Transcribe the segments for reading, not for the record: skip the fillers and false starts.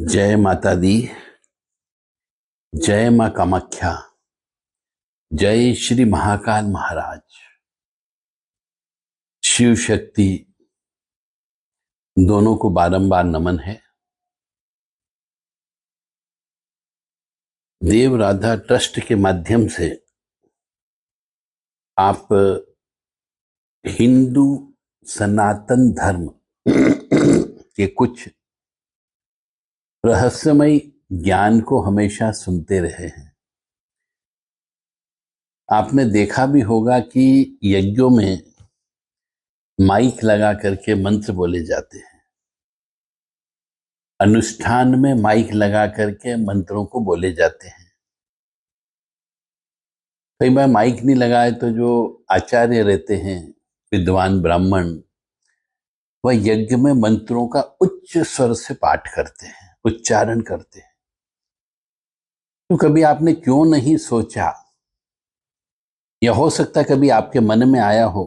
जय माता दी। जय मां कामाख्या। जय श्री महाकाल महाराज। शिव शक्ति दोनों को बारंबार नमन है। देव राधा ट्रस्ट के माध्यम से आप हिंदू सनातन धर्म के कुछ रहस्यमय ज्ञान को हमेशा सुनते रहे हैं। आपने देखा भी होगा कि यज्ञों में माइक लगा करके मंत्र बोले जाते हैं, अनुष्ठान में माइक लगा करके मंत्रों को बोले जाते हैं। कई बार माइक नहीं लगाए तो जो आचार्य रहते हैं, विद्वान ब्राह्मण, वह यज्ञ में मंत्रों का उच्च स्वर से पाठ करते हैं, उच्चारण करते हैं। तो कभी आपने क्यों नहीं सोचा, यह हो सकता कभी आपके मन में आया हो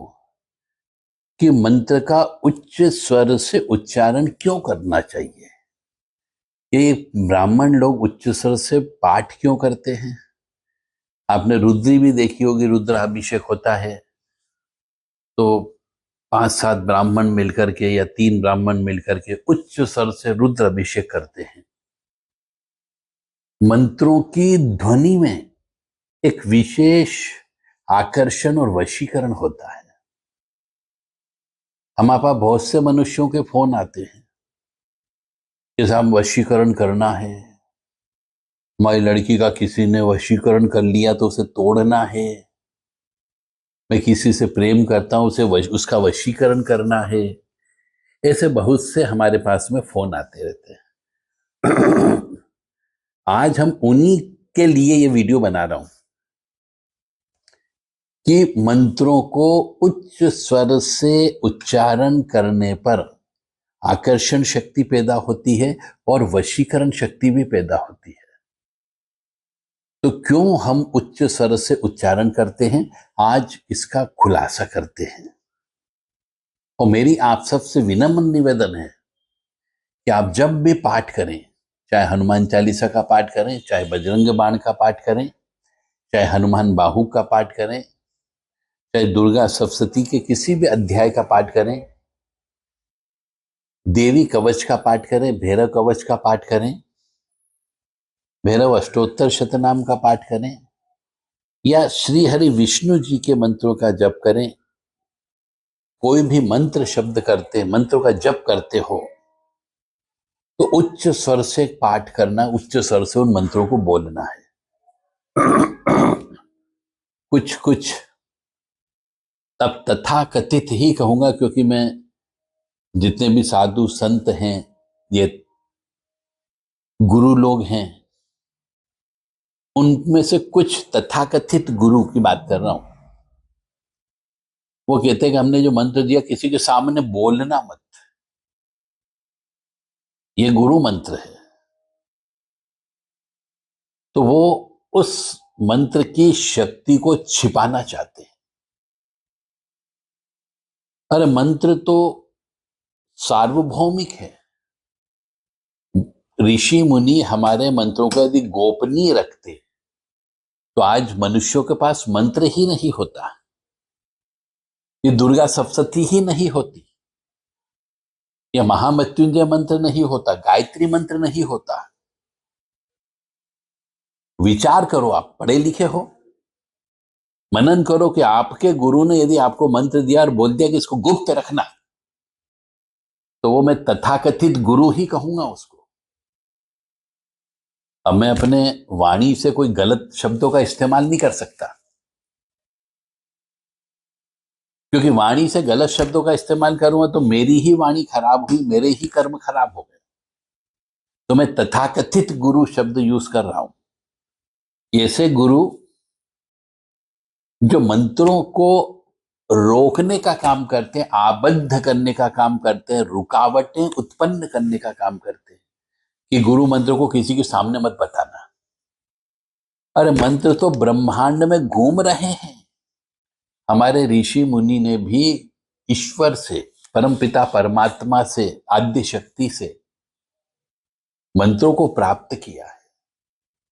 कि मंत्र का उच्च स्वर से उच्चारण क्यों करना चाहिए? ये ब्राह्मण लोग उच्च स्वर से पाठ क्यों करते हैं? आपने रुद्री भी देखी होगी, रुद्राभिषेक होता है तो 5-7 ब्राह्मण मिलकर के या 3 ब्राह्मण मिलकर के उच्च स्वर से रुद्र अभिषेक करते हैं। मंत्रों की ध्वनि में एक विशेष आकर्षण और वशीकरण होता है। हमारे पास बहुत से मनुष्यों के फोन आते हैं कि साहब वशीकरण करना है, हमारी लड़की का किसी ने वशीकरण कर लिया तो उसे तोड़ना है, मैं किसी से प्रेम करता हूं उसे उसका वशीकरण करना है। ऐसे बहुत से हमारे पास में फोन आते रहते हैं। आज हम उन्हीं के लिए ये वीडियो बना रहा हूं कि मंत्रों को उच्च स्वर से उच्चारण करने पर आकर्षण शक्ति पैदा होती है और वशीकरण शक्ति भी पैदा होती है। तो क्यों हम उच्च स्वर से उच्चारण करते हैं, आज इसका खुलासा करते हैं। और मेरी आप सबसे विनम्र निवेदन है कि आप जब भी पाठ करें, चाहे हनुमान चालीसा का पाठ करें, चाहे बजरंग बाण का पाठ करें, चाहे हनुमान बाहु का पाठ करें, चाहे दुर्गा सप्तशती के किसी भी अध्याय का पाठ करें, देवी कवच का पाठ करें, भैरव कवच का पाठ करें, भैरव अष्टोत्तर शतनाम का पाठ करें, या श्री हरि विष्णु जी के मंत्रों का जप करें, कोई भी मंत्र शब्द करते, मंत्रों का जप करते हो तो उच्च स्वर से पाठ करना, उच्च स्वर से उन मंत्रों को बोलना है। कुछ कुछ तब तथा कथित ही कहूंगा, क्योंकि मैं जितने भी साधु संत हैं, ये गुरु लोग हैं, उनमें से कुछ तथाकथित गुरु की बात कर रहा हूं। वो कहते हैं कि हमने जो मंत्र दिया किसी के सामने बोलना मत, ये गुरु मंत्र है। तो वो उस मंत्र की शक्ति को छिपाना चाहते हैं। अरे मंत्र तो सार्वभौमिक है। ऋषि मुनि हमारे मंत्रों को यदि गोपनीय रखते तो आज मनुष्यों के पास मंत्र ही नहीं होता, ये दुर्गा सप्तशती ही नहीं होती, ये महामृत्युंजय मंत्र नहीं होता, गायत्री मंत्र नहीं होता। विचार करो, आप पढ़े लिखे हो, मनन करो कि आपके गुरु ने यदि आपको मंत्र दिया और बोल दिया कि इसको गुप्त रखना, तो वो मैं तथाकथित गुरु ही कहूंगा उसको। अब मैं अपने वाणी से कोई गलत शब्दों का इस्तेमाल नहीं कर सकता, क्योंकि वाणी से गलत शब्दों का इस्तेमाल करूंगा तो मेरी ही वाणी खराब हुई, मेरे ही कर्म खराब हो गए। तो मैं तथाकथित गुरु शब्द यूज कर रहा हूं। ऐसे गुरु जो मंत्रों को रोकने का काम करते हैं, आबद्ध करने का काम करते हैं, रुकावटें उत्पन्न करने का काम करते हैं कि गुरु मंत्र को किसी के सामने मत बताना। अरे मंत्र तो ब्रह्मांड में घूम रहे हैं। हमारे ऋषि मुनि ने भी ईश्वर से, परमपिता परमात्मा से, आद्य शक्ति से मंत्रों को प्राप्त किया है,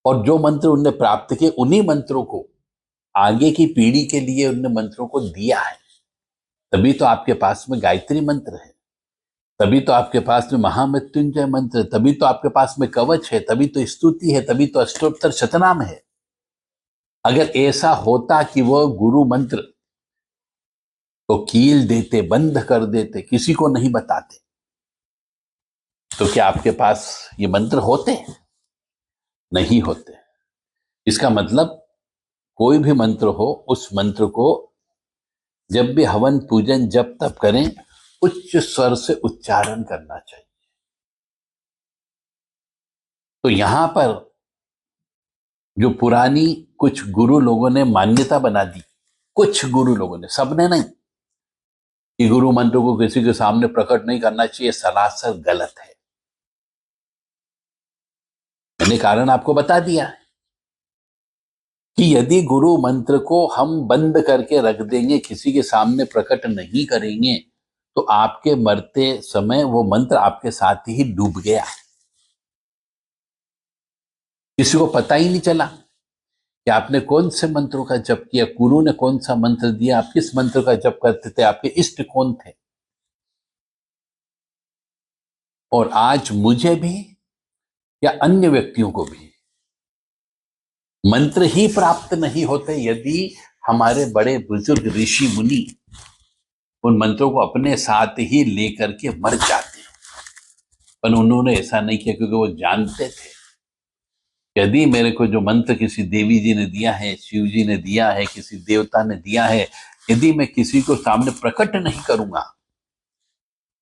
और जो मंत्र उनने प्राप्त किए उन्हीं मंत्रों को आगे की पीढ़ी के लिए उनने मंत्रों को दिया है। तभी तो आपके पास में गायत्री मंत्र है, तभी तो आपके पास में महामृत्युंजय मंत्र है, तभी तो आपके पास में कवच है, तभी तो स्तुति है, तभी तो अष्टोत्तर शतनाम है। अगर ऐसा होता कि वह गुरु मंत्र को कील देते, बंद कर देते, किसी को नहीं बताते, तो क्या आपके पास ये मंत्र होते? नहीं होते। इसका मतलब कोई भी मंत्र हो, उस मंत्र को जब भी हवन पूजन जब तब करें, उच्च स्वर से उच्चारण करना चाहिए। तो यहां पर जो पुरानी कुछ गुरु लोगों ने मान्यता बना दी, कुछ गुरु लोगों ने, सबने नहीं, कि गुरु मंत्र को किसी के सामने प्रकट नहीं करना चाहिए, सरासर गलत है। मैंने कारण आपको बता दिया है कि यदि गुरु मंत्र को हम बंद करके रख देंगे, किसी के सामने प्रकट नहीं करेंगे, तो आपके मरते समय वो मंत्र आपके साथ ही डूब गया, किसी को पता ही नहीं चला कि आपने कौन से मंत्रों का जप किया, गुरु ने कौन सा मंत्र दिया, आप किस मंत्र का जप करते थे, आपके इष्ट कौन थे। और आज मुझे भी या अन्य व्यक्तियों को भी मंत्र ही प्राप्त नहीं होते यदि हमारे बड़े बुजुर्ग ऋषि मुनि उन मंत्रों को अपने साथ ही लेकर के मर जाते। पर उन्होंने ऐसा नहीं किया, क्योंकि वो जानते थे यदि मेरे को जो मंत्र किसी देवी जी ने दिया है, शिव जी ने दिया है, किसी देवता ने दिया है, यदि मैं किसी को सामने प्रकट नहीं करूंगा,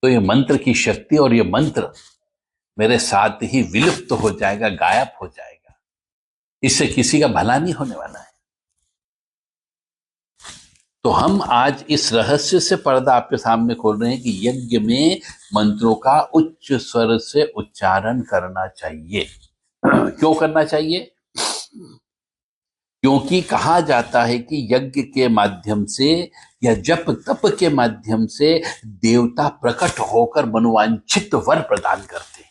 तो ये मंत्र की शक्ति और ये मंत्र मेरे साथ ही विलुप्त हो जाएगा, गायब हो जाएगा। इससे किसी का भला नहीं होने वाला है। तो हम आज इस रहस्य से पर्दा आपके सामने खोल रहे हैं कि यज्ञ में मंत्रों का उच्च स्वर से उच्चारण करना चाहिए। क्यों करना चाहिए? क्योंकि कहा जाता है कि यज्ञ के माध्यम से या जप तप के माध्यम से देवता प्रकट होकर मनोवांछित वर प्रदान करते हैं।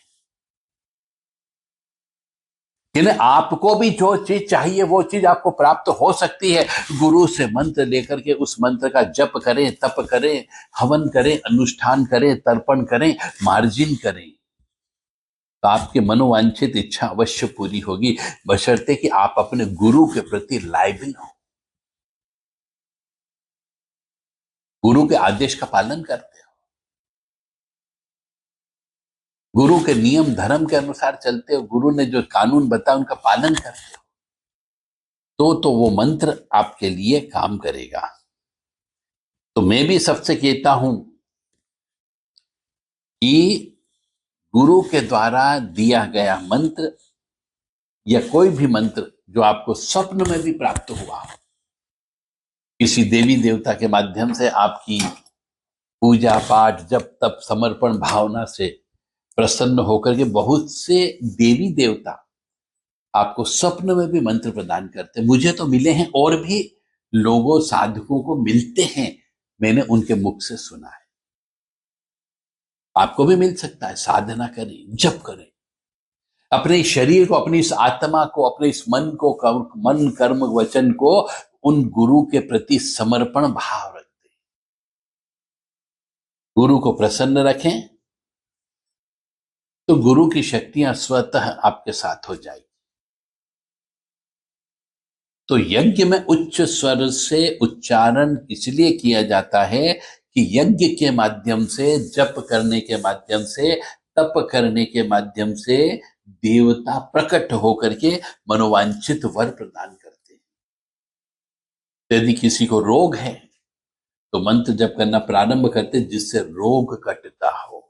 यानी आपको भी जो चीज चाहिए वो चीज आपको प्राप्त हो सकती है। गुरु से मंत्र लेकर के उस मंत्र का जप करें, तप करें, हवन करें, अनुष्ठान करें, तर्पण करें, मार्जिन करें, तो आपके मनोवांछित इच्छा अवश्य पूरी होगी, बशर्ते कि आप अपने गुरु के प्रति लायबिल हो, गुरु के आदेश का पालन करते हो, गुरु के नियम धर्म के अनुसार चलते हो, गुरु ने जो कानून बताया उनका पालन करते हो, तो वो मंत्र आपके लिए काम करेगा। तो मैं भी सबसे कहता हूं कि गुरु के द्वारा दिया गया मंत्र या कोई भी मंत्र जो आपको स्वप्न में भी प्राप्त हुआ, किसी देवी देवता के माध्यम से आपकी पूजा पाठ जब तब समर्पण भावना से प्रसन्न होकर के बहुत से देवी देवता आपको स्वप्न में भी मंत्र प्रदान करते, मुझे तो मिले हैं और भी लोगों साधकों को मिलते हैं, मैंने उनके मुख से सुना है। आपको भी मिल सकता है। साधना करें, जप करें, अपने शरीर को, अपनी इस आत्मा को, अपने इस मन को, मन कर्म वचन को उन गुरु के प्रति समर्पण भाव रखते, गुरु को प्रसन्न रखें, तो गुरु की शक्तियां स्वतः आपके साथ हो जाएगी। तो यज्ञ में उच्च स्वर से उच्चारण इसलिए किया जाता है कि यज्ञ के माध्यम से, जप करने के माध्यम से, तप करने के माध्यम से देवता प्रकट होकर के मनोवांछित वर प्रदान करते हैं। यदि किसी को रोग है तो मंत्र जप करना प्रारंभ करते जिससे रोग कटता हो।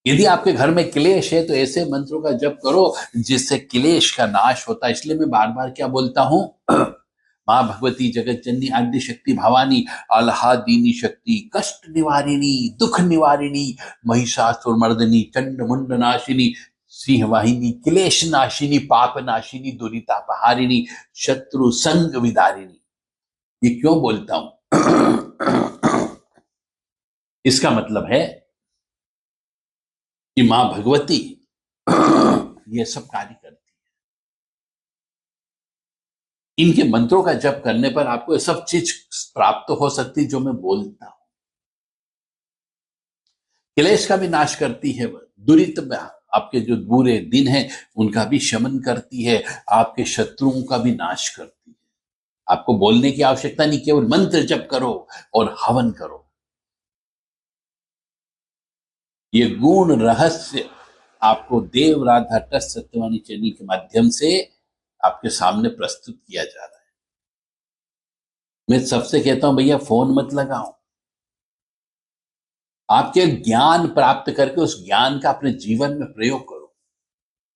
यदि आपके घर में क्लेश है तो ऐसे मंत्रों का जप करो जिससे क्लेश का नाश होता है। इसलिए मैं बार बार क्या बोलता हूं, मां भगवती जगत जननी आद्य शक्ति भवानी आह्लादिनी शक्ति कष्ट निवारिणी दुख निवारिणी महिषासुर मर्दिनी चंड मुंड नाशिनी सिंह वाहिनी क्लेश नाशिनी पाप नाशिनी दुरितापहारिणी शत्रु संग विदारिणी। ये क्यों बोलता हूं? इसका मतलब है कि मां भगवती ये सब कार्य करती है। इनके मंत्रों का जप करने पर आपको ये सब चीज प्राप्त हो सकती जो मैं बोलता हूं। क्लेश का भी नाश करती है वह, दुरित में आपके जो बुरे दिन हैं उनका भी शमन करती है, आपके शत्रुओं का भी नाश करती है। आपको बोलने की आवश्यकता नहीं, केवल मंत्र जप करो और हवन करो। ये गुण रहस्य आपको देव राधा ट्रस्ट सत्यवाणी चैनल के माध्यम से आपके सामने प्रस्तुत किया जा रहा है। मैं सबसे कहता हूं भैया फोन मत लगाओ, आपके ज्ञान प्राप्त करके उस ज्ञान का अपने जीवन में प्रयोग करो,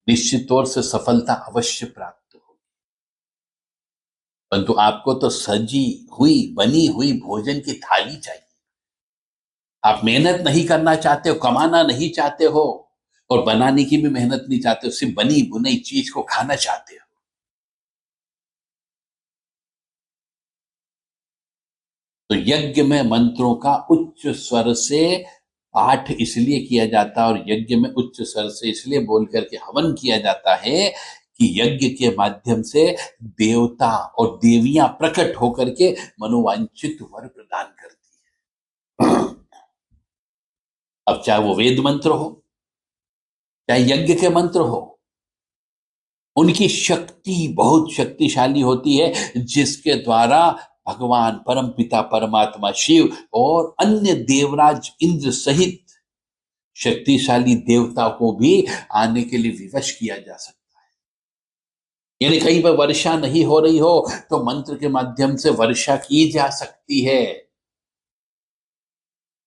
निश्चित तौर से सफलता अवश्य प्राप्त होगी। परंतु आपको तो सजी हुई बनी हुई भोजन की थाली चाहिए। आप मेहनत नहीं करना चाहते हो, कमाना नहीं चाहते हो और बनाने की भी मेहनत नहीं चाहते हो, सिर्फ बनी बुनी चीज को खाना चाहते हो। तो यज्ञ में मंत्रों का उच्च स्वर से पाठ इसलिए किया जाता है और यज्ञ में उच्च स्वर से इसलिए बोल करके हवन किया जाता है कि यज्ञ के माध्यम से देवता और देवियां प्रकट होकर के मनोवांछित वर प्रदान करती है। अब चाहे वो वेद मंत्र हो, चाहे यज्ञ के मंत्र हो, उनकी शक्ति बहुत शक्तिशाली होती है, जिसके द्वारा भगवान परमपिता परमात्मा शिव और अन्य देवराज इंद्र सहित शक्तिशाली देवता को भी आने के लिए विवश किया जा सकता है। यानी कहीं पर वर्षा नहीं हो रही हो तो मंत्र के माध्यम से वर्षा की जा सकती है।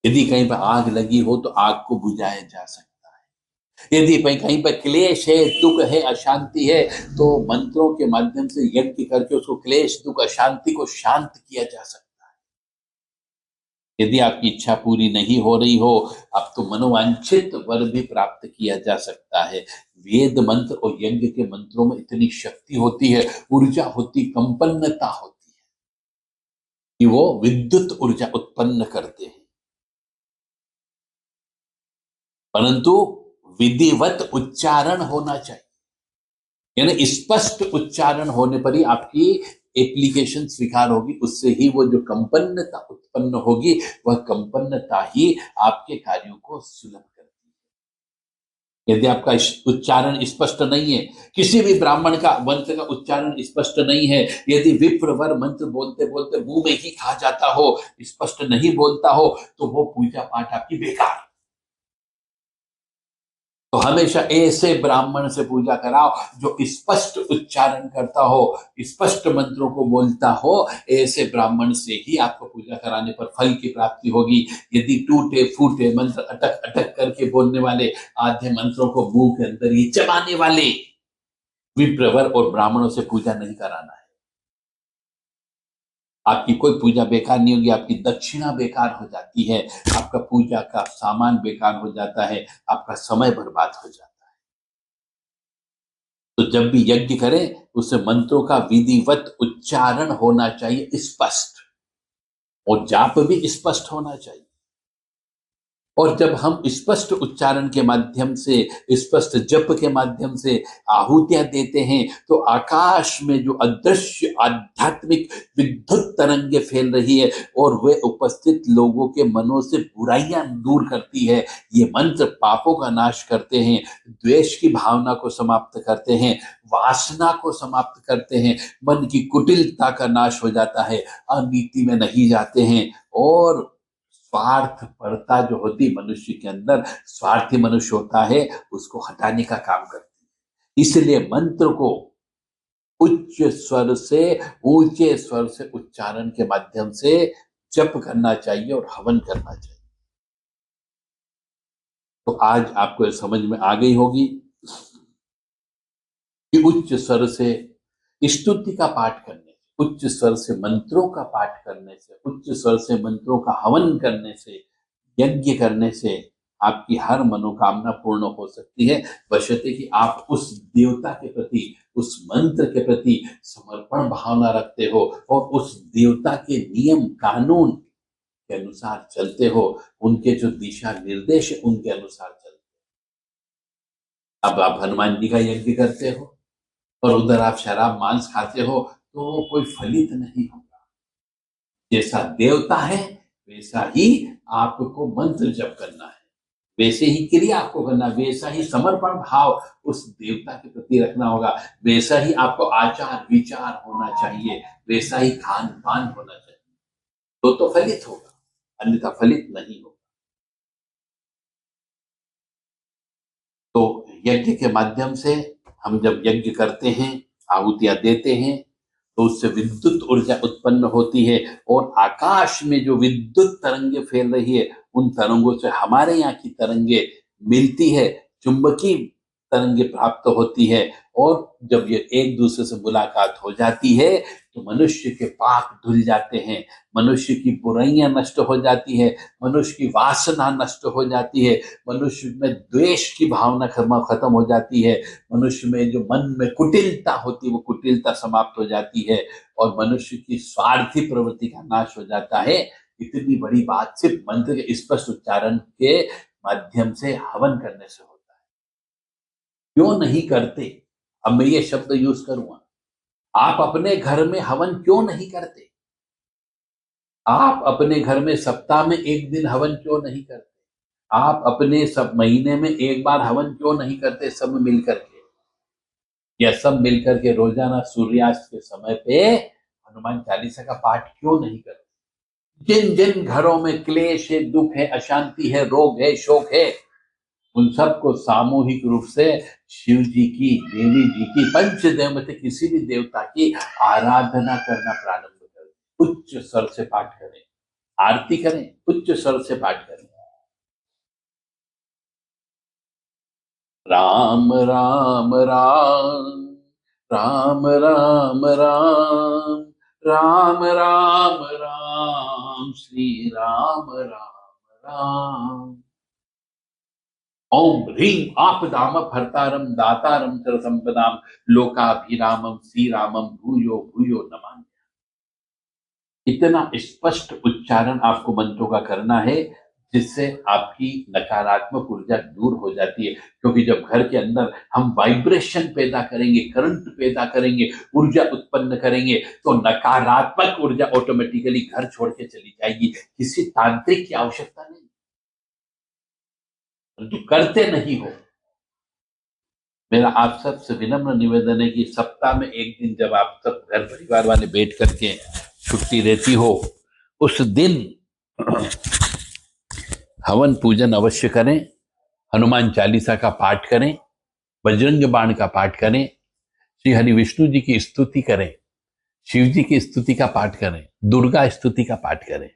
यदि कहीं पर आग लगी हो तो आग को बुझाया जा सकता है। यदि कहीं पर क्लेश है, दुख है, अशांति है, तो मंत्रों के माध्यम से यज्ञ करके उसको क्लेश दुख अशांति को शांत किया जा सकता है। यदि आपकी इच्छा पूरी नहीं हो रही हो, अब तो मनोवांछित वर भी प्राप्त किया जा सकता है। वेद मंत्र और यज्ञ के मंत्रों में इतनी शक्ति होती है, ऊर्जा होती, कंपन्नता होती है कि वो विद्युत ऊर्जा उत्पन्न करते हैं। परंतु विधिवत उच्चारण होना चाहिए, यानी स्पष्ट उच्चारण होने पर ही आपकी एप्लीकेशन स्वीकार होगी। उससे ही वो जो कंपन्नता उत्पन्न होगी, वह कंपन्नता ही आपके कार्यों को सुलभ करती है। यदि आपका उच्चारण स्पष्ट नहीं है, किसी भी ब्राह्मण का मंत्र का उच्चारण स्पष्ट नहीं है, यदि विप्रवर मंत्र बोलते बोलते मुंह में ही खा जाता हो, स्पष्ट नहीं बोलता हो, तो वो पूजा पाठ आपकी बेकार। तो हमेशा ऐसे ब्राह्मण से पूजा कराओ जो स्पष्ट उच्चारण करता हो, स्पष्ट मंत्रों को बोलता हो। ऐसे ब्राह्मण से ही आपको पूजा कराने पर फल की प्राप्ति होगी। यदि टूटे फूटे मंत्र अटक अटक करके बोलने वाले, आधे मंत्रों को मुंह के अंदर ही चबाने वाले विप्रवर और ब्राह्मणों से पूजा नहीं कराना है। आपकी कोई पूजा बेकार नहीं होगी, आपकी दक्षिणा बेकार हो जाती है, आपका पूजा का सामान बेकार हो जाता है, आपका समय बर्बाद हो जाता है। तो जब भी यज्ञ करें, उसे मंत्रों का विधिवत उच्चारण होना चाहिए, स्पष्ट, और जाप भी स्पष्ट होना चाहिए। और जब हम स्पष्ट उच्चारण के माध्यम से, स्पष्ट जप के माध्यम से आहुतियां देते हैं, तो आकाश में जो अदृश्य आध्यात्मिक विद्युत तरंगे फैल रही है और वे उपस्थित लोगों के मनों से बुराइयां दूर करती है। ये मंत्र पापों का नाश करते हैं, द्वेष की भावना को समाप्त करते हैं, वासना को समाप्त करते हैं, मन की कुटिलता का नाश हो जाता है, अनीति में नहीं जाते हैं, और स्वार्थपरता जो होती मनुष्य के अंदर, स्वार्थी मनुष्य होता है, उसको हटाने का काम करती है। इसलिए मंत्र को उच्च स्वर से, ऊंचे स्वर से उच्चारण के माध्यम से जप करना चाहिए और हवन करना चाहिए। तो आज आपको समझ में आ गई होगी कि उच्च स्वर से स्तुति का पाठ करने, उच्च स्वर से मंत्रों का पाठ करने से, उच्च स्वर से मंत्रों का हवन करने से, यज्ञ करने से आपकी हर मनोकामना पूर्ण हो सकती है, बशर्ते कि आप उस देवता के प्रति, उस मंत्र के प्रति समर्पण भावना रखते हो और उस देवता के नियम कानून के अनुसार चलते हो, उनके जो दिशा निर्देश उनके अनुसार चलते हो। अब आप हनुमान जी का यज्ञ करते हो और उधर आप शराब मांस खाते हो, तो वो कोई फलित नहीं होगा। जैसा देवता है वैसा ही आपको मंत्र जप करना है, वैसे ही क्रिया आपको करना, वैसा ही समर्पण भाव उस देवता के प्रति रखना होगा, वैसा ही आपको आचार विचार होना चाहिए, वैसा ही खान पान होना चाहिए, तो फलित होगा, अन्यथा फलित नहीं होगा। तो यज्ञ के माध्यम से हम जब यज्ञ करते हैं, आहुतियां देते हैं, तो उससे विद्युत ऊर्जा उत्पन्न होती है, और आकाश में जो विद्युत तरंगे फैल रही है, उन तरंगों से हमारे यहाँ की तरंगे मिलती है, चुंबकीय तरंगे प्राप्त होती है, और जब ये एक दूसरे से मुलाकात हो जाती है तो मनुष्य के पाप धुल जाते हैं, मनुष्य की बुराइयां नष्ट हो जाती है, मनुष्य की वासना नष्ट हो जाती है, मनुष्य में द्वेष की भावना खत्म हो जाती है, मनुष्य में जो मन में कुटिलता होती है वो कुटिलता समाप्त हो जाती है, और मनुष्य की स्वार्थी प्रवृत्ति का नाश हो जाता है। इतनी बड़ी बात सिर्फ मंत्र के स्पष्ट उच्चारण के माध्यम से, हवन करने से होता है। क्यों नहीं करते? अब मैं ये शब्द यूज करूंगा, आप अपने घर में हवन क्यों नहीं करते? आप अपने घर में सप्ताह में एक दिन हवन क्यों नहीं करते? आप अपने सब महीने में एक बार हवन क्यों नहीं करते, सब मिलकर के? या सब मिलकर के रोजाना सूर्यास्त के समय पे हनुमान चालीसा का पाठ क्यों नहीं करते? जिन जिन घरों में क्लेश है, दुख है, अशांति है, रोग है, शोक है, उन सबको सामूहिक रूप से शिव जी की, देवी जी की, पंचदेव में से किसी भी देवता की आराधना करना प्रारंभ करें, उच्च स्वर से पाठ करें, आरती करें, उच्च स्वर से पाठ करें। राम राम राम, राम राम राम, राम राम राम, श्री राम राम राम। ओम ह्रीं आपदाम भर्तारम दातारम सर्वसंपदाम लोकाभिरामम श्रीरामम भूयो भूयो नमामि। इतना स्पष्ट उच्चारण आपको मंत्रों का करना है, जिससे आपकी नकारात्मक ऊर्जा दूर हो जाती है, क्योंकि जब घर के अंदर हम वाइब्रेशन पैदा करेंगे, करंट पैदा करेंगे, ऊर्जा उत्पन्न करेंगे, तो नकारात्मक ऊर्जा ऑटोमेटिकली घर छोड़ के चली जाएगी। किसी तांत्रिक की आवश्यकता नहीं, परंतु करते नहीं हो। मेरा आप सबसे विनम्र निवेदन है कि सप्ताह में एक दिन जब आप सब घर परिवार वाले बैठ करके, छुट्टी रहती हो, उस दिन हवन पूजन अवश्य करें, हनुमान चालीसा का पाठ करें, बजरंग बाण का पाठ करें, श्री हरि विष्णु जी की स्तुति करें, शिव जी की स्तुति का पाठ करें, दुर्गा स्तुति का पाठ करें।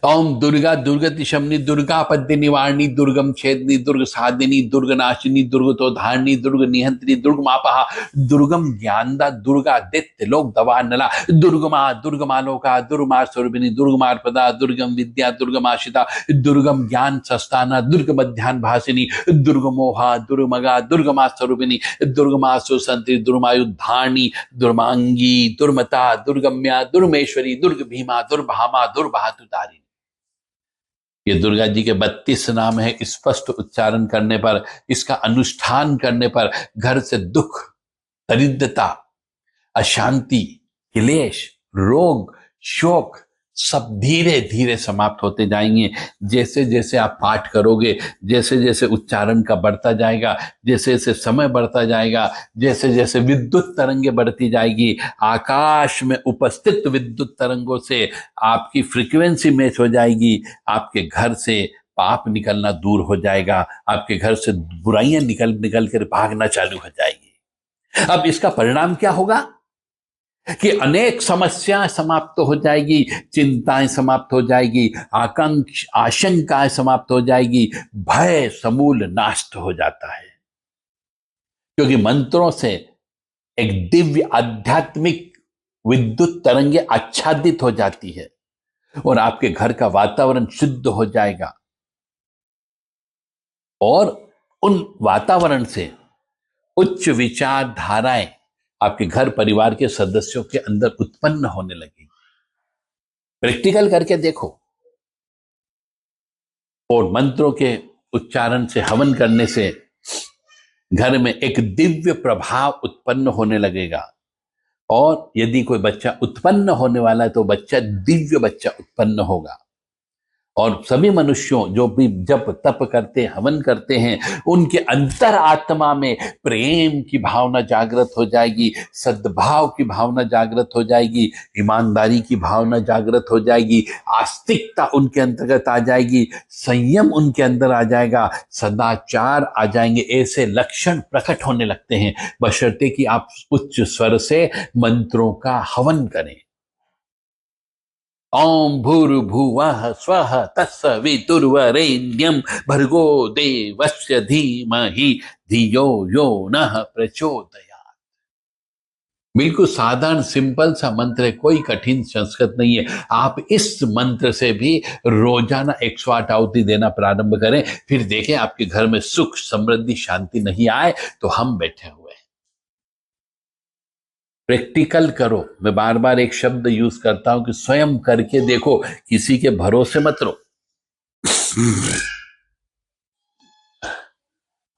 ओम दुर्गा दुर्गति शमनी, दुर्गा पद्य निवारणी, दुर्गम छेदनी, दुर्ग साधिनी, दुर्ग नाशिनी, दुर्गतो धारणी, दुर्ग निहंत्री, दुर्गमापहा, दुर्गम ज्ञानदा, दुर्गा दैत्य लोक दवा नला, दुर्गमा दुर्गमालोका, दुर्मा स्वरूपिणी, दुर्गमार्पदा, दुर्गम विद्या, दुर्गमाशिता, दुर्गम ज्ञान सस्ताना, दुर्ग मध्यान भासिनी, दुर्गमोहा, दुर्गमगा, दुर्गमा स्वरूपिणी, दुर्गमा सुसंत्री, दुर्मायुधारणी, दुर्मांगी, दुर्मता, दुर्गम्या, दुर्मेश्वरी, दुर्ग भीमा, दुर्भामा, दुर्बातुतारी। ये दुर्गा जी के 32 नाम है। स्पष्ट उच्चारण करने पर, इसका अनुष्ठान करने पर घर से दुख, दरिद्रता, अशांति, क्लेश, रोग, शोक सब धीरे धीरे समाप्त होते जाएंगे। जैसे जैसे आप पाठ करोगे, जैसे जैसे उच्चारण का बढ़ता जाएगा, जैसे जैसे समय बढ़ता जाएगा, जैसे जैसे विद्युत तरंगे बढ़ती जाएगी, आकाश में उपस्थित विद्युत तरंगों से आपकी फ्रीक्वेंसी मैच हो जाएगी, आपके घर से पाप निकलना दूर हो जाएगा, आपके घर से बुराइयां निकल निकल कर भागना चालू हो जाएगी। अब इसका परिणाम क्या होगा कि अनेक समस्याएं समाप्त हो जाएगी, चिंताएं समाप्त हो जाएगी, आशंकाएं समाप्त हो जाएगी, भय समूल नाश हो जाता है, क्योंकि मंत्रों से एक दिव्य आध्यात्मिक विद्युत तरंगे आच्छादित हो जाती है और आपके घर का वातावरण शुद्ध हो जाएगा, और उन वातावरण से उच्च विचारधाराएं आपके घर परिवार के सदस्यों के अंदर उत्पन्न होने लगेगी। प्रैक्टिकल करके देखो। और मंत्रों के उच्चारण से, हवन करने से घर में एक दिव्य प्रभाव उत्पन्न होने लगेगा। और यदि कोई बच्चा उत्पन्न होने वाला है तो बच्चा दिव्य बच्चा उत्पन्न होगा। और सभी मनुष्यों जो भी जप तप करते हवन करते हैं, उनके अंतर आत्मा में प्रेम की भावना जागृत हो जाएगी, सद्भाव की भावना जागृत हो जाएगी, ईमानदारी की भावना जागृत हो जाएगी, आस्तिकता उनके अंतर्गत आ जाएगी, संयम उनके अंदर आ जाएगा, सदाचार आ जाएंगे। ऐसे लक्षण प्रकट होने लगते हैं, बशर्ते कि आप उच्च स्वर से मंत्रों का हवन करें। ओम भूर्भुवः स्वः तत्सवितुर्वरेण्यं भर्गो देवस्य धीमहि धियो यो नः प्रचोदयात्। बिल्कुल साधारण सिंपल सा मंत्र है, कोई कठिन संस्कृत नहीं है। आप इस मंत्र से भी रोजाना 108 आहुति देना प्रारंभ करें, फिर देखें आपके घर में सुख समृद्धि शांति नहीं आए तो हम बैठे हुए। प्रैक्टिकल करो। मैं बार बार एक शब्द यूज करता हूं कि स्वयं करके देखो, किसी के भरोसे मत रहो।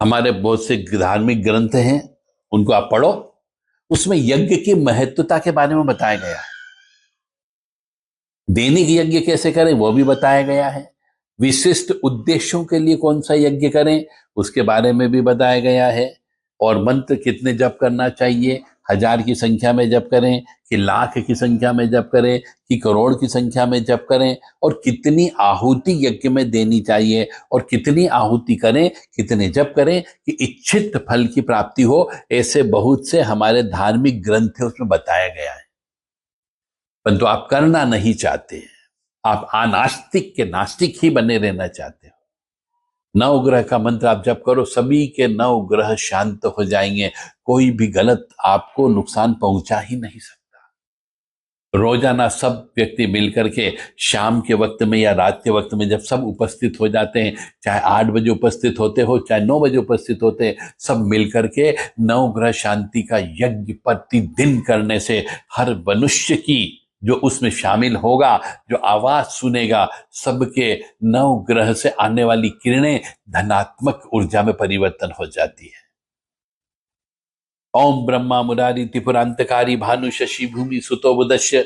हमारे बहुत से धार्मिक ग्रंथ हैं, उनको आप पढ़ो, उसमें यज्ञ की महत्वता के बारे में बताया गया है। दैनिक यज्ञ कैसे करें वो भी बताया गया है। विशिष्ट उद्देश्यों के लिए कौन सा यज्ञ करें उसके बारे में भी बताया गया है। और मंत्र कितने जप करना चाहिए, 1000 की संख्या में जप करें कि लाख की संख्या में जप करें कि करोड़ की संख्या में जप करें, और कितनी आहुति यज्ञ में देनी चाहिए और कितनी आहुति करें, कितने जप करें कि इच्छित फल की प्राप्ति हो। ऐसे बहुत से हमारे धार्मिक ग्रंथ है, उसमें बताया गया है, परंतु आप करना नहीं चाहते। आप अनास्तिक के नास्तिक ही बने रहना चाहते हो। नवग्रह का मंत्र आप जप करो, सभी के नवग्रह शांत हो जाएंगे, कोई भी गलत आपको नुकसान पहुंचा ही नहीं सकता। रोजाना सब व्यक्ति मिलकर के शाम के वक्त में या रात के वक्त में जब सब उपस्थित हो जाते हैं, चाहे 8 बजे उपस्थित होते हो चाहे 9 बजे उपस्थित होते हैं, सब मिलकर के नवग्रह शांति का यज्ञ प्रतिदिन करने से हर मनुष्य की जो उसमें शामिल होगा, जो आवाज सुनेगा, सबके नवग्रह से आने वाली किरणें धनात्मक ऊर्जा में परिवर्तन हो जाती है। ओम ब्रह्मा मुरारी त्रिपुरांतकारी भानु शशि भूमि सुतो बुदश्य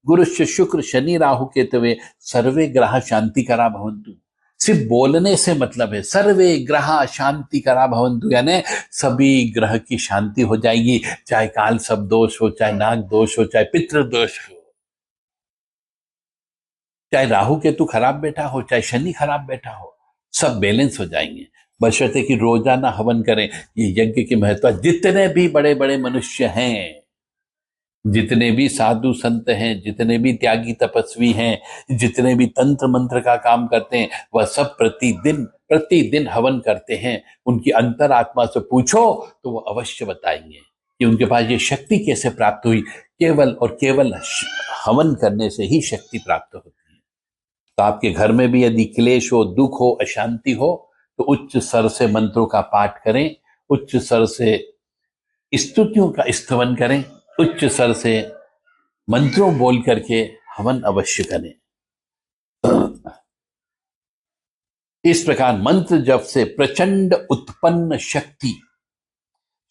गुरुश्च शुक्र शनि राहु केतवे सर्वे ग्रह शांति करा भवन्तु। सिर्फ बोलने से मतलब है, सर्वे ग्रह शांति करा भवन्तु, यानी सभी ग्रह की शांति हो जाएगी, चाहे काल सब दोष हो, चाहे नाग दोष हो, चाहे पितृ दोष हो, चाहे राहु केतु खराब बैठा हो, चाहे शनि खराब बैठा हो, सब बैलेंस हो जाएंगे, बशर्ते कि रोजाना हवन करें। ये यज्ञ की महत्व, जितने भी बड़े बड़े मनुष्य हैं, जितने भी साधु संत हैं, जितने भी त्यागी तपस्वी हैं, जितने भी तंत्र मंत्र का काम करते हैं, वह सब प्रतिदिन हवन करते हैं। उनकी अंतरात्मा से पूछो तो वो अवश्य बताएंगे कि उनके पास ये शक्ति कैसे प्राप्त हुई। केवल और केवल हवन करने से ही शक्ति प्राप्त होती है। तो आपके घर में भी यदि क्लेश हो, दुख हो, अशांति हो, तो उच्च स्वर से मंत्रों का पाठ करें, उच्च स्वर से स्तुतियों का स्तवन करें, उच्च स्वर से मंत्रों बोल करके हवन अवश्य करें। इस प्रकार मंत्र जप से प्रचंड उत्पन्न शक्ति,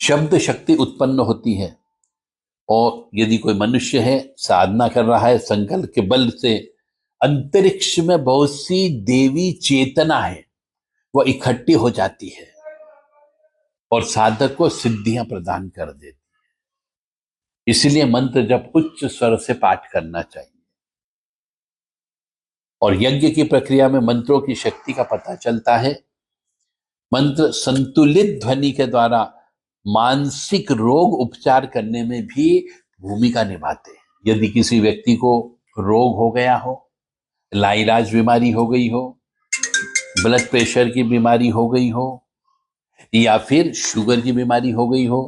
शब्द शक्ति उत्पन्न होती है। और यदि कोई मनुष्य है, साधना कर रहा है, संकल्प के बल से अंतरिक्ष में बहुत सी देवी चेतना है, वह इकट्ठी हो जाती है और साधक को सिद्धियां प्रदान कर देती है। इसलिए मंत्र जब उच्च स्वर से पाठ करना चाहिए। और यज्ञ की प्रक्रिया में मंत्रों की शक्ति का पता चलता है। मंत्र संतुलित ध्वनि के द्वारा मानसिक रोग उपचार करने में भी भूमिका निभाते हैं। यदि किसी व्यक्ति को रोग हो गया हो, लाइलाज बीमारी हो गई हो, ब्लड प्रेशर की बीमारी हो गई हो, या फिर शुगर की बीमारी हो गई हो,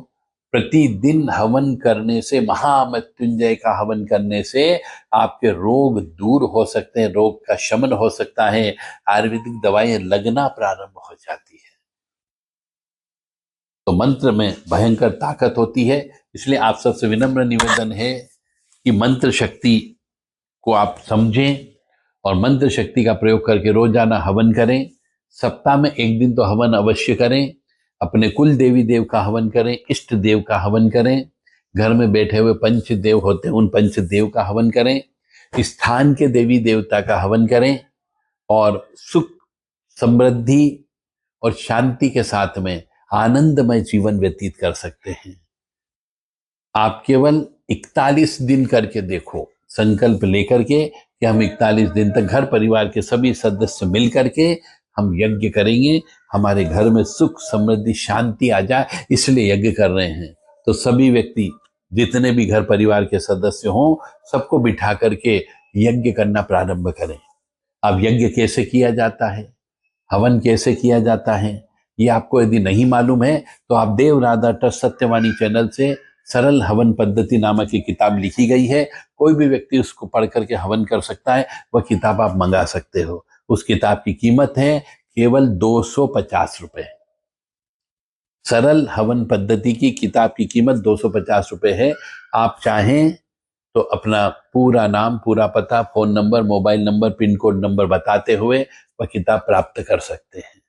प्रतिदिन हवन करने से, महामृत्युंजय का हवन करने से आपके रोग दूर हो सकते हैं, रोग का शमन हो सकता है, आयुर्वेदिक दवाएं लगना प्रारंभ हो जाती है। तो मंत्र में भयंकर ताकत होती है। इसलिए आप सबसे विनम्र निवेदन है कि मंत्र शक्ति को आप समझें और मंत्र शक्ति का प्रयोग करके रोजाना हवन करें। सप्ताह में 1 दिन तो हवन अवश्य करें। अपने कुल देवी देव का हवन करें, इष्ट देव का हवन करें, घर में बैठे हुए पंच देव होते हैं उन पंच देव का हवन करें, स्थान के देवी देवता का हवन करें और सुख, समृद्धि और शांति के साथ में आनंदमय जीवन व्यतीत कर सकते हैं। आप केवल 41 दिन करके देखो, संकल्प लेकर के कि हम 41 दिन तक घर परिवार के सभी सदस्य मिल करके हम यज्ञ करेंगे, हमारे घर में सुख, समृद्धि, शांति आ जाए, इसलिए यज्ञ कर रहे हैं। तो सभी व्यक्ति, जितने भी घर परिवार के सदस्य हों, सबको बिठा करके यज्ञ करना प्रारंभ करें। अब यज्ञ कैसे किया जाता है, हवन कैसे किया जाता है, ये आपको यदि नहीं मालूम है तो आप देव राधा ट्रस्ट सत्यवाणी चैनल से सरल हवन पद्धति नामक की किताब लिखी गई है, कोई भी व्यक्ति उसको पढ़ करके हवन कर सकता है, वह किताब आप मंगा सकते हो। उस किताब की कीमत है केवल 250 रुपए। सरल हवन पद्धति की किताब की कीमत 250 रुपए है। आप चाहें तो अपना पूरा नाम, पूरा पता, phone number, mobile number, pin code number बताते हुए वह किताब प्राप्त कर सकते हैं।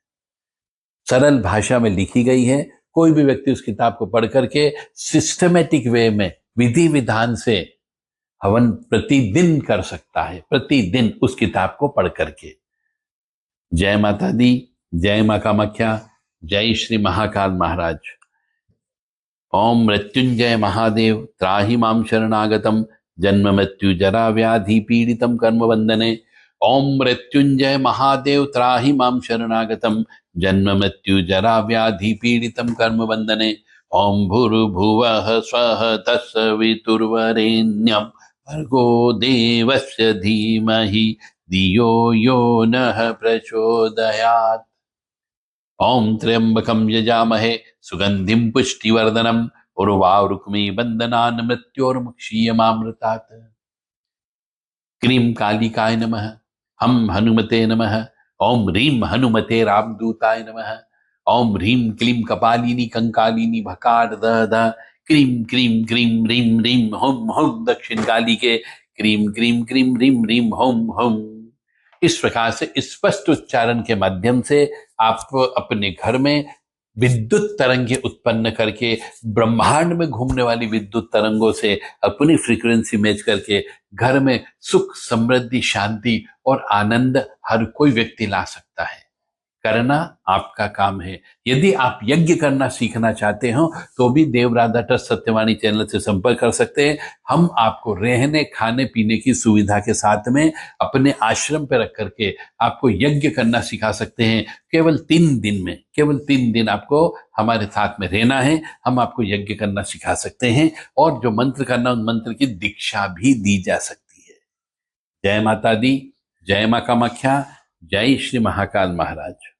सरल भाषा में लिखी गई है, कोई भी व्यक्ति उस किताब को पढ़ करके सिस्टमेटिक वे में, विधि विधान से हवन प्रतिदिन कर सकता है, प्रतिदिन उस किताब को पढ़ करके। जय माता दी, जय मां कामाख्या, जय श्री महाकाल महाराज। ओम मृत्युंजय महादेव त्राहि मां शरणागतम जन्म मृत्यु जरा व्याधि पीड़ितम कर्म बंधने। ओम मृत्युंजय महादेव त्राहि मां शरणागतम जन्म मृत्यु जरा व्याधि पीड़ितम कर्म बंधने। ओम भूर्भुवः स्वः तत्सवितुर्वरेण्यं भर्गो देवस्य धीमहि धियो यो नः प्रचोदयात्। ओम त्र्यंबकं यजामहे सुगंधिं पुष्टिवर्धनम् उर्वारुक्मी बंधनान् मृत्योर्मुक्षीयमामृतात्। क्रीं कालिकाय नमः, हम हनुमते नमः, ओम ह्रीं हनुमते रामदूताय नमः, ओम ह्रीं क्लीं कपालिनी कंकालिनी भकार द क्रीं क्रीं क्रीं ह्रीं ह्रीं होम होम दक्षिण काली के क्रीं क्रीं क्रीं ह्रीं ह्रीं होम होम। इस प्रकार से स्पष्ट उच्चारण के माध्यम से आप अपने घर में विद्युत तरंगें उत्पन्न करके, ब्रह्मांड में घूमने वाली विद्युत तरंगों से अपनी फ्रीक्वेंसी मैच करके घर में सुख, समृद्धि, शांति और आनंद हर कोई व्यक्ति ला सकता है। करना आपका काम है। यदि आप यज्ञ करना सीखना चाहते हो तो भी देव राधा ट्रस्ट सत्यवाणी चैनल से संपर्क कर सकते हैं। हम आपको रहने, खाने पीने की सुविधा के साथ में अपने आश्रम पर रख करके आपको यज्ञ करना सिखा सकते हैं। केवल 3 दिन में, केवल 3 दिन आपको हमारे साथ में रहना है, हम आपको यज्ञ करना सिखा सकते हैं और जो मंत्र करना, उन मंत्र की दीक्षा भी दी जा सकती है। जय माता दी, जय मां कामाख्या, जय श्री महाकाल महाराज।